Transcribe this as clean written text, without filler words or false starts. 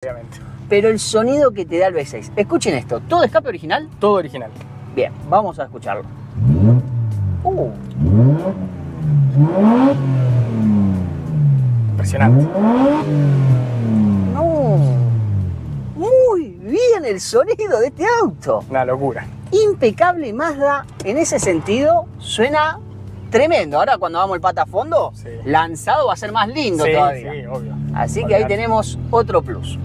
obviamente. Pero el sonido que te da el V6. Escuchen esto, ¿todo escape original? Todo original. Bien, vamos a escucharlo. Impresionante. No. Muy bien el sonido de este auto. Una locura. Impecable Mazda, en ese sentido, suena tremendo. Ahora cuando vamos el pata a fondo, Sí. lanzado va a ser más lindo Sí, todavía. sí, obvio. Así que ahí tenemos otro plus.